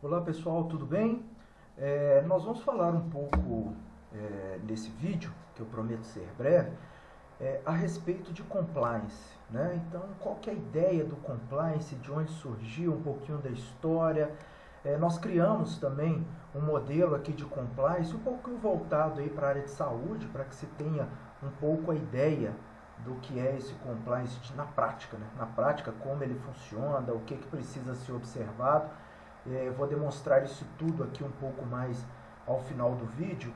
Olá pessoal, tudo bem? Nós vamos falar um pouco nesse vídeo, que eu prometo ser breve, a respeito de compliance, né? Então, qual que é a ideia do compliance, de onde surgiu, um pouquinho da história. Nós criamos também um modelo aqui de compliance, um pouco voltado aí para a área de saúde, para que se tenha um pouco a ideia do que é esse compliance na prática, né? Na prática, como ele funciona, o que precisa ser observado. Vou demonstrar isso tudo aqui um pouco mais ao final do vídeo.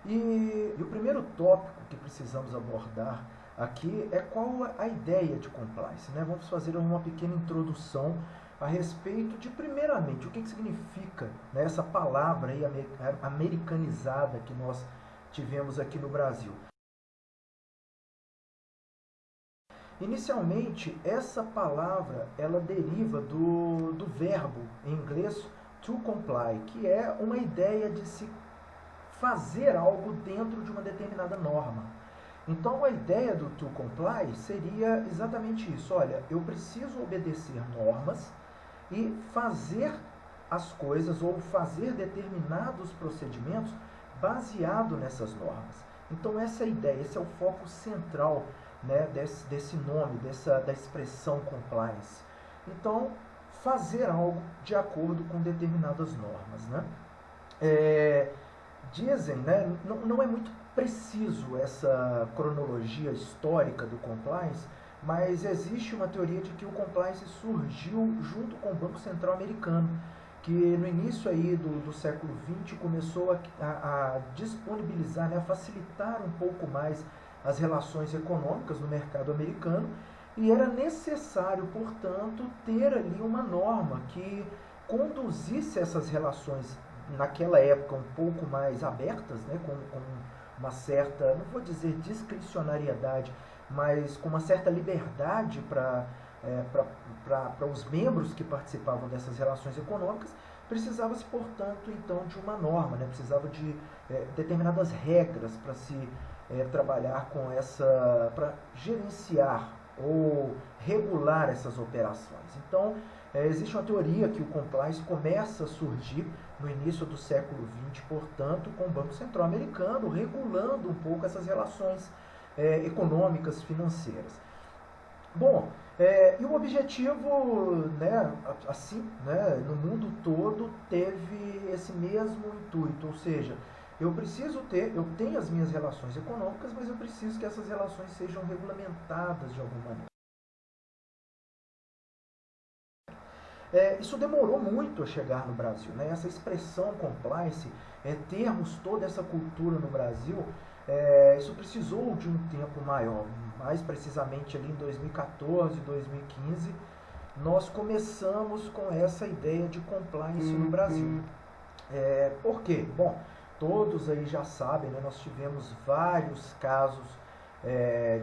E o primeiro tópico que precisamos abordar aqui é qual a ideia de compliance, né? Vamos fazer uma pequena introdução a respeito de, primeiramente, o que significa, né, essa palavra aí americanizada que nós tivemos aqui no Brasil. Inicialmente, essa palavra ela deriva do verbo em inglês to comply, que é uma ideia de se fazer algo dentro de uma determinada norma. Então, a ideia do to comply seria exatamente isso. Olha, eu preciso obedecer normas e fazer as coisas ou fazer determinados procedimentos baseado nessas normas. Então, essa é a ideia, esse é o foco central, né, desse nome, da expressão compliance. Então, fazer algo de acordo com determinadas normas, né? Dizem, né, não é muito preciso essa cronologia histórica do compliance, mas existe uma teoria de que o compliance surgiu junto com o Banco Central americano, que no início aí do século XX começou a disponibilizar, né, a facilitar um pouco mais as relações econômicas no mercado americano, e era necessário, portanto, ter ali uma norma que conduzisse essas relações naquela época um pouco mais abertas, né, com uma certa, não vou dizer discricionariedade, mas com uma certa liberdade para os membros que participavam dessas relações econômicas. Precisava-se, portanto, então, de uma norma, né? Precisava de determinadas regras para se trabalhar com essa, para gerenciar ou regular essas operações. Então, existe uma teoria que o compliance começa a surgir no início do século XX, portanto, com o Banco Central americano regulando um pouco essas relações econômicas, financeiras. Bom, e o objetivo, né, assim, né, no mundo todo teve esse mesmo intuito, ou seja, eu tenho as minhas relações econômicas, mas eu preciso que essas relações sejam regulamentadas de alguma maneira. Isso demorou muito a chegar no Brasil, né? Essa expressão compliance, termos toda essa cultura no Brasil, isso precisou de um tempo maior, mais precisamente ali em 2014, 2015, nós começamos com essa ideia de compliance no Brasil. Por quê? Bom, todos aí já sabem, né? Nós tivemos vários casos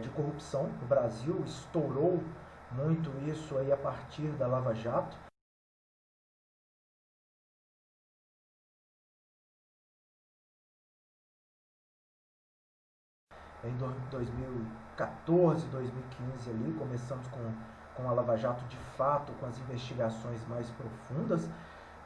de corrupção no Brasil, estourou muito isso aí a partir da Lava Jato. Em 2014, 2015 ali, começamos com a Lava Jato de fato, com as investigações mais profundas,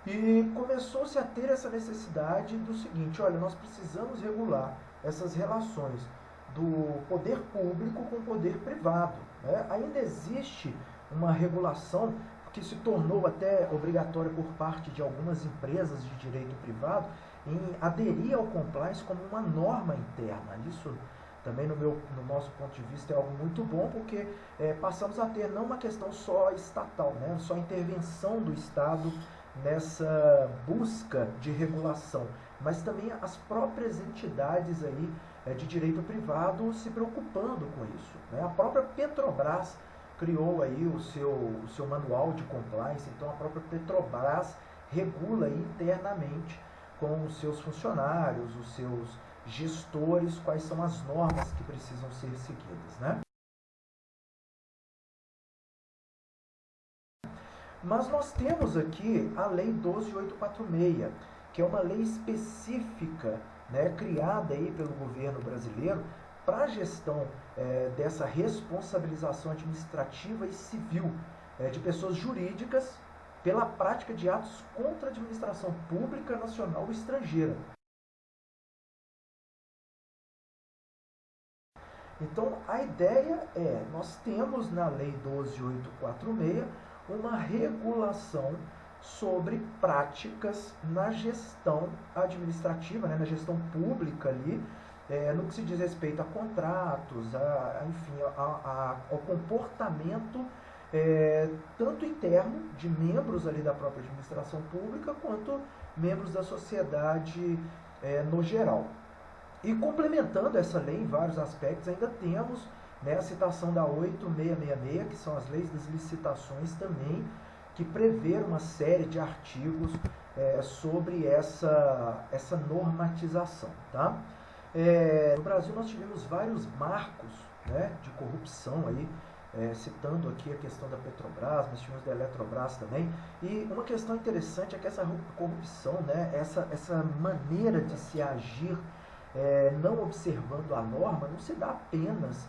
e começou-se a ter essa necessidade do seguinte: olha, nós precisamos regular essas relações do poder público com o poder privado, né? Ainda existe uma regulação que se tornou até obrigatória por parte de algumas empresas de direito privado em aderir ao compliance como uma norma interna. Isso também no nosso ponto de vista é algo muito bom, porque passamos a ter não uma questão só estatal, né, só intervenção do Estado nessa busca de regulação, mas também as próprias entidades aí de direito privado se preocupando com isso, né? A própria Petrobras criou aí o seu manual de compliance, então a própria Petrobras regula internamente com os seus funcionários, os seus gestores, quais são as normas que precisam ser seguidas, né? Mas nós temos aqui a Lei 12.846, que é uma lei específica, né, criada aí pelo governo brasileiro para a gestão dessa responsabilização administrativa e civil de pessoas jurídicas pela prática de atos contra a administração pública nacional ou estrangeira. Então, a ideia nós temos na Lei 12.846 uma regulação sobre práticas na gestão administrativa, na gestão pública ali, no que se diz respeito a contratos, ao comportamento tanto interno de membros ali da própria administração pública quanto membros da sociedade no geral. E complementando essa lei em vários aspectos, ainda temos a citação da 8666, que são as leis das licitações também, que prevê uma série de artigos sobre essa normatização. Tá? No Brasil nós tivemos vários marcos de corrupção aí, citando aqui a questão da Petrobras, mas tivemos da Eletrobras também. E uma questão interessante é que essa corrupção, essa maneira de se agir não observando a norma, não se dá apenas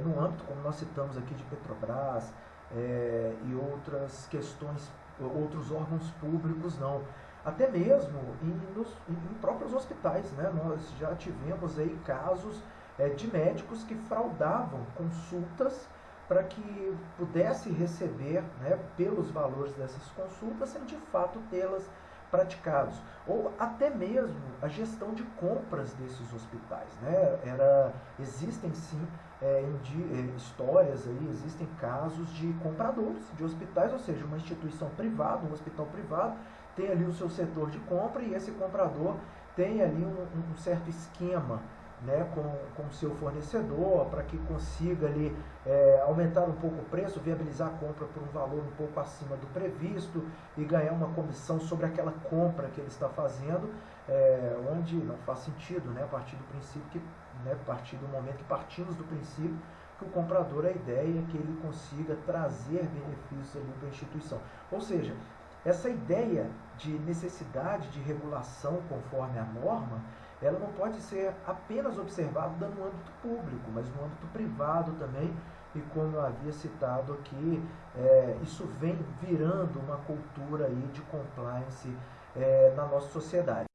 no âmbito, como nós citamos aqui, de Petrobras e outras questões, outros órgãos públicos, não. Até mesmo em próprios hospitais, nós já tivemos aí casos de médicos que fraudavam consultas para que pudesse receber, pelos valores dessas consultas, sem de fato tê-las praticados, ou até mesmo a gestão de compras desses hospitais. Existem sim histórias aí, existem casos de compradores de hospitais, ou seja, uma instituição privada, um hospital privado, tem ali o seu setor de compra e esse comprador tem ali um certo esquema com o seu fornecedor para que consiga ali aumentar um pouco o preço, viabilizar a compra por um valor um pouco acima do previsto e ganhar uma comissão sobre aquela compra que ele está fazendo, onde não faz sentido, a partir do princípio que, a partir do momento que partimos do princípio que o comprador, a ideia é que ele consiga trazer benefícios ali para a instituição. Ou seja, essa ideia de necessidade de regulação conforme a norma, ela não pode ser apenas observada no âmbito público, mas no âmbito privado também, e como eu havia citado aqui, isso vem virando uma cultura aí de compliance na nossa sociedade.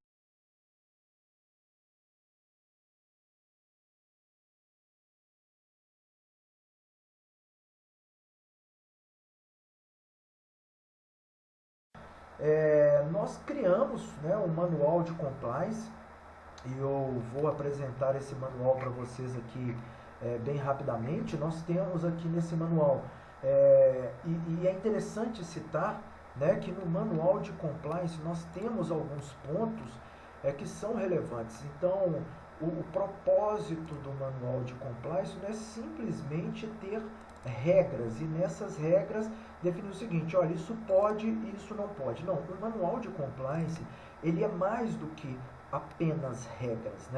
Nós criamos um manual de compliance, e eu vou apresentar esse manual para vocês aqui bem rapidamente. Nós temos aqui nesse manual, e é interessante citar que no manual de compliance nós temos alguns pontos que são relevantes. Então, o propósito do manual de compliance não é simplesmente ter regras, e nessas regras definir o seguinte: olha, isso pode e isso não pode. Não, o manual de compliance, ele é mais do que apenas regras,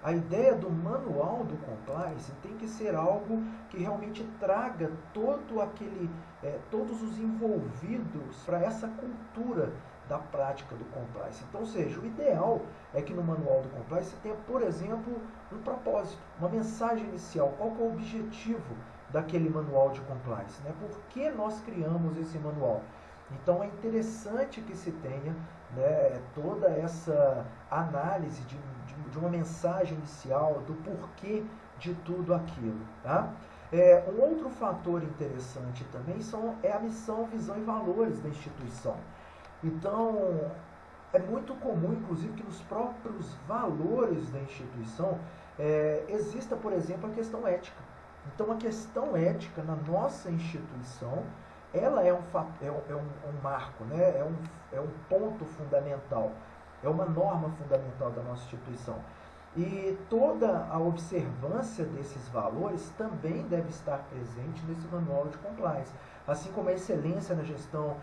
A ideia do manual do compliance tem que ser algo que realmente traga todos os envolvidos para essa cultura da prática do compliance. Então, ou seja, o ideal é que no manual do compliance você tenha, por exemplo, um propósito, uma mensagem inicial. Qual que é o objetivo daquele manual de compliance? Por que nós criamos esse manual? Então, é interessante que se tenha toda essa análise de uma mensagem inicial, do porquê de tudo aquilo. Tá? Um outro fator interessante também é a missão, visão e valores da instituição. Então, é muito comum, inclusive, que nos próprios valores da instituição exista, por exemplo, a questão ética. Então, a questão ética na nossa instituição, ela é um marco, é um ponto fundamental, é uma norma fundamental da nossa instituição. E toda a observância desses valores também deve estar presente nesse manual de compliance, assim como a excelência na gestão,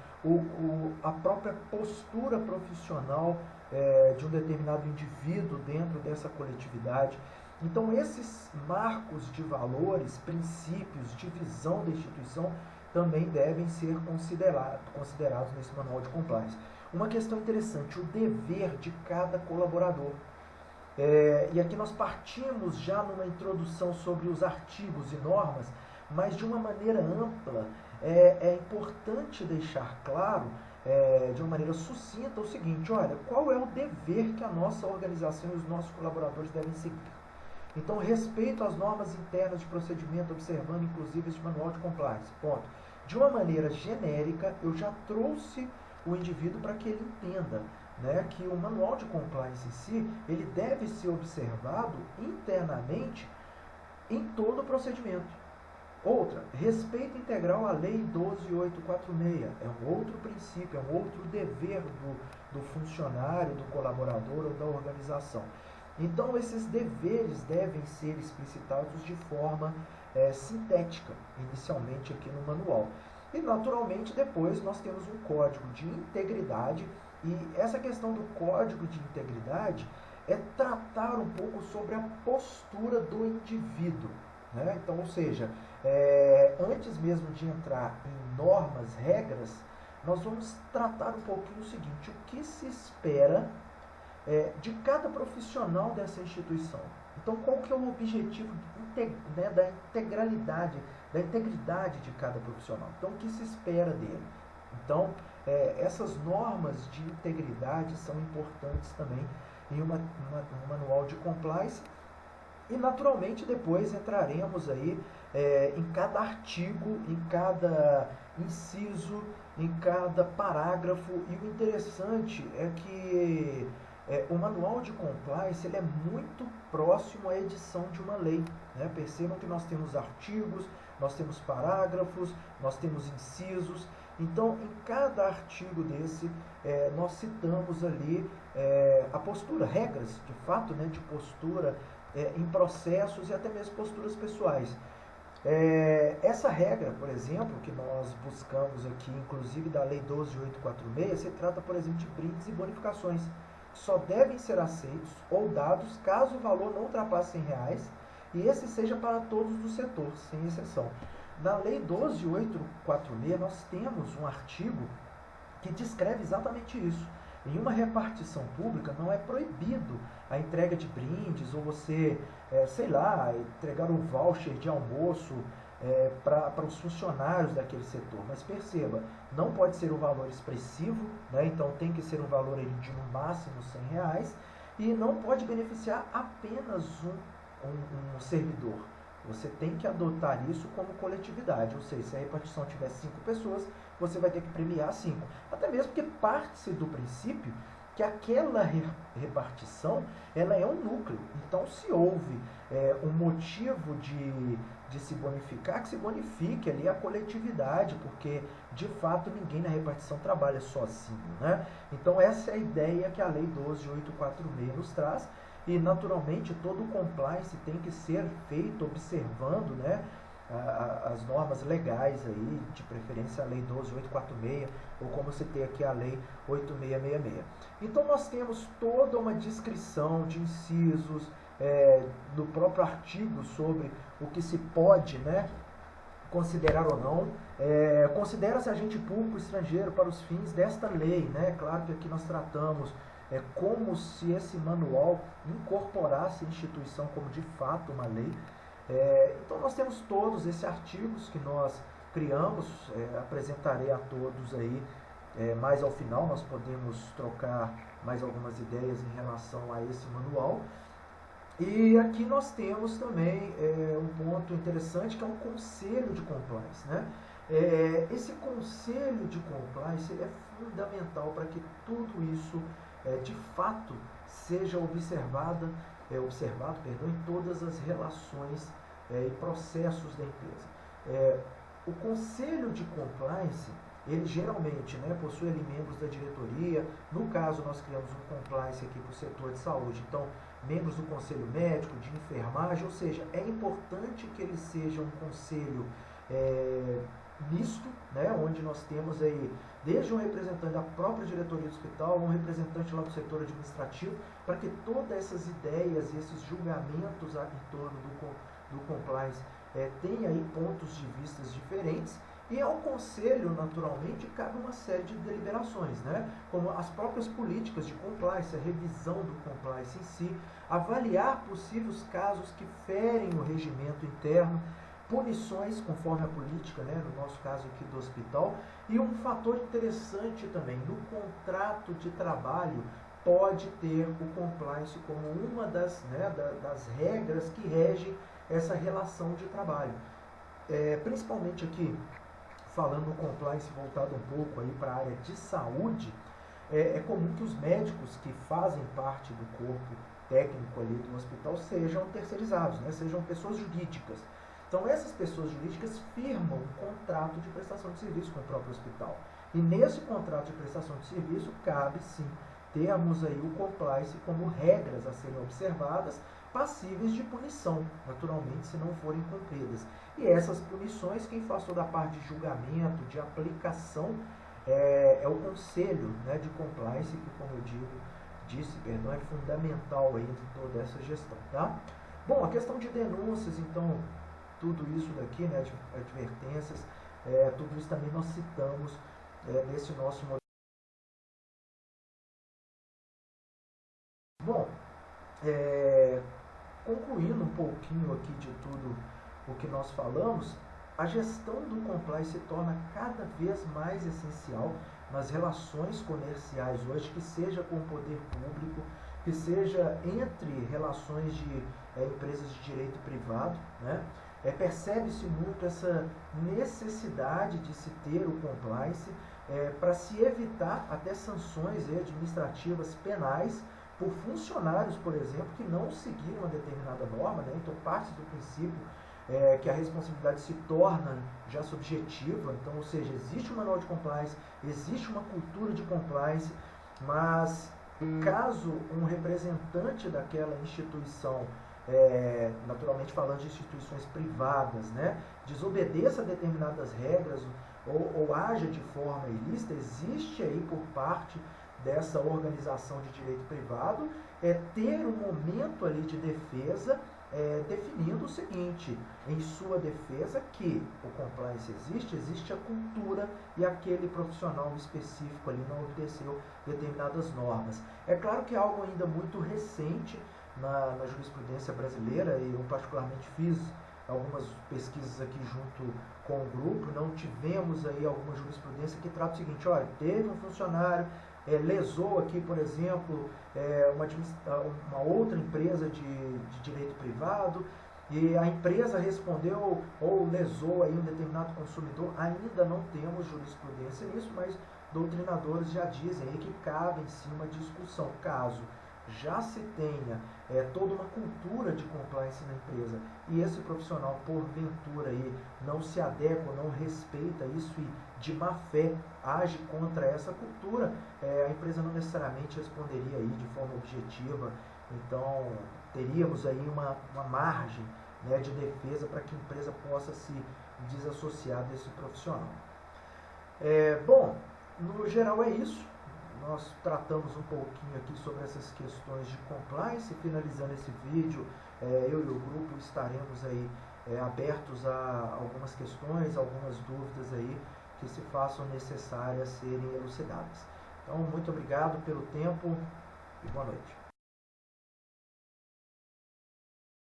a própria postura profissional de um determinado indivíduo dentro dessa coletividade. Então, esses marcos de valores, princípios, de visão da instituição também devem ser considerados nesse manual de compliance. Uma questão interessante, o dever de cada colaborador. E aqui nós partimos já numa introdução sobre os artigos e normas, mas de uma maneira ampla. É importante deixar claro de uma maneira sucinta o seguinte: olha, qual é o dever que a nossa organização e os nossos colaboradores devem seguir? Então, respeito às normas internas de procedimento, observando inclusive este manual de compliance. Ponto. De uma maneira genérica, eu já trouxe o indivíduo para que ele entenda, né, que o manual de compliance em si, ele deve ser observado internamente em todo o procedimento. Outra, respeito integral à Lei 12.846. É um outro princípio, é um outro dever do funcionário, do colaborador ou da organização. Então, esses deveres devem ser explicitados de forma sintética, inicialmente aqui no manual. E, naturalmente, depois nós temos um código de integridade, e essa questão do código de integridade é tratar um pouco sobre a postura do indivíduo, né? Então, ou seja, antes mesmo de entrar em normas, regras, nós vamos tratar um pouquinho o seguinte: o que se espera de cada profissional dessa instituição. Então, qual que é o objetivo da integralidade, da integridade de cada profissional? Então, o que se espera dele? Então, essas normas de integridade são importantes também em um manual de compliance. E, naturalmente, depois entraremos aí em cada artigo, em cada inciso, em cada parágrafo. E o interessante é que o manual de compliance ele é muito próximo à edição de uma lei, né? Percebam que nós temos artigos, nós temos parágrafos, nós temos incisos. Então, em cada artigo desse, nós citamos ali a postura, regras, de fato, né, de postura em processos e até mesmo posturas pessoais. Essa regra, por exemplo, que nós buscamos aqui, inclusive da Lei 12.846, se trata, por exemplo, de brindes e bonificações, que só devem ser aceitos ou dados caso o valor não ultrapasse R$100, e esse seja para todos do setor, sem exceção. Na Lei 12.846, nós temos um artigo que descreve exatamente isso. Em uma repartição pública, não é proibido a entrega de brindes ou você, entregar um voucher de almoço para os funcionários daquele setor. Mas perceba, não pode ser um valor expressivo, né? Então tem que ser um valor de no máximo R$100, e não pode beneficiar apenas um servidor. Você tem que adotar isso como coletividade, ou seja, se a repartição tiver 5 pessoas, você vai ter que premiar 5. Até mesmo porque parte-se do princípio que aquela repartição ela é um núcleo. Então, se houve um motivo de se bonificar, que se bonifique ali a coletividade, porque, de fato, ninguém na repartição trabalha sozinho, né? Então, essa é a ideia que a Lei 12.846 nos traz. E, naturalmente, todo o compliance tem que ser feito observando, né, as normas legais, aí, de preferência a Lei 12.846, ou como citei aqui, a Lei 8.666. Então, nós temos toda uma descrição de incisos do próprio artigo sobre o que se pode, né, considerar ou não. Considera-se agente público estrangeiro para os fins desta lei, né? Claro que aqui nós tratamos como se esse manual incorporasse a instituição como de fato uma lei. Então nós temos todos esses artigos que nós criamos, apresentarei a todos aí, mais ao final nós podemos trocar mais algumas ideias em relação a esse manual. E aqui nós temos também um ponto interessante, que é um conselho de compliance, né? Esse conselho de compliance é fundamental para que tudo isso de fato seja observado em todas as relações e processos da empresa. O conselho de compliance, ele geralmente, né, possui ali membros da diretoria. No caso, nós criamos um compliance aqui para o setor de saúde, então membros do conselho médico, de enfermagem, ou seja, é importante que ele seja um conselho misto, né, onde nós temos aí desde um representante da própria diretoria do hospital, um representante lá do setor administrativo, para que todas essas ideias e esses julgamentos em torno do compliance tenham aí pontos de vistas diferentes. E ao conselho, naturalmente, cabe uma série de deliberações, né? Como as próprias políticas de compliance, a revisão do compliance em si, avaliar possíveis casos que ferem o regimento interno, punições conforme a política, né, no nosso caso aqui do hospital, e um fator interessante também, no contrato de trabalho pode ter o compliance como uma das, né, das regras que regem essa relação de trabalho. Principalmente aqui, falando no compliance voltado um pouco aí para a área de saúde, é comum que os médicos que fazem parte do corpo técnico ali do hospital sejam terceirizados, né, sejam pessoas jurídicas. Então essas pessoas jurídicas firmam um contrato de prestação de serviço com o próprio hospital. E nesse contrato de prestação de serviço cabe sim termos aí o compliance como regras a serem observadas, passíveis de punição, naturalmente, se não forem cumpridas. E essas punições, quem faz toda a parte de julgamento, de aplicação, é o conselho, né, de compliance, que, como eu disse, é fundamental aí de toda essa gestão, tá? Bom, a questão de denúncias, então, tudo isso daqui, né, advertências, tudo isso também nós citamos nesse nosso modelo. Bom, concluindo um pouquinho aqui de tudo o que nós falamos, a gestão do compliance se torna cada vez mais essencial nas relações comerciais hoje, que seja com o poder público, que seja entre relações de empresas de direito privado, né? Percebe-se muito essa necessidade de se ter o compliance para se evitar até sanções administrativas penais por funcionários, por exemplo, que não seguiram uma determinada norma, né? Então parte do princípio que a responsabilidade se torna já subjetiva, então, ou seja, existe um manual de compliance, existe uma cultura de compliance, mas caso um representante daquela instituição, naturalmente falando de instituições privadas, né, desobedeça determinadas regras ou haja de forma ilícita, existe aí por parte dessa organização de direito privado ter um momento ali de defesa, definindo o seguinte, em sua defesa, que o compliance existe a cultura e aquele profissional específico ali não obedeceu determinadas normas. É claro que é algo ainda muito recente na jurisprudência brasileira, e eu particularmente fiz algumas pesquisas aqui junto com o grupo, não tivemos aí alguma jurisprudência que trata o seguinte, olha, teve um funcionário, lesou aqui, por exemplo, uma outra empresa de direito privado, e a empresa respondeu ou lesou aí um determinado consumidor. Ainda não temos jurisprudência nisso, mas doutrinadores já dizem aí que cabe em si uma discussão. Caso já se tenha toda uma cultura de compliance na empresa e esse profissional, porventura, aí, não se adequa, não respeita isso e de má fé age contra essa cultura, a empresa não necessariamente responderia aí de forma objetiva. Então teríamos aí uma margem, né, de defesa para que a empresa possa se desassociar desse profissional. Bom, no geral é isso. Nós tratamos um pouquinho aqui sobre essas questões de compliance. Finalizando esse vídeo, eu e o grupo estaremos aí abertos a algumas questões, algumas dúvidas aí que se façam necessárias serem elucidadas. Então, muito obrigado pelo tempo e boa noite.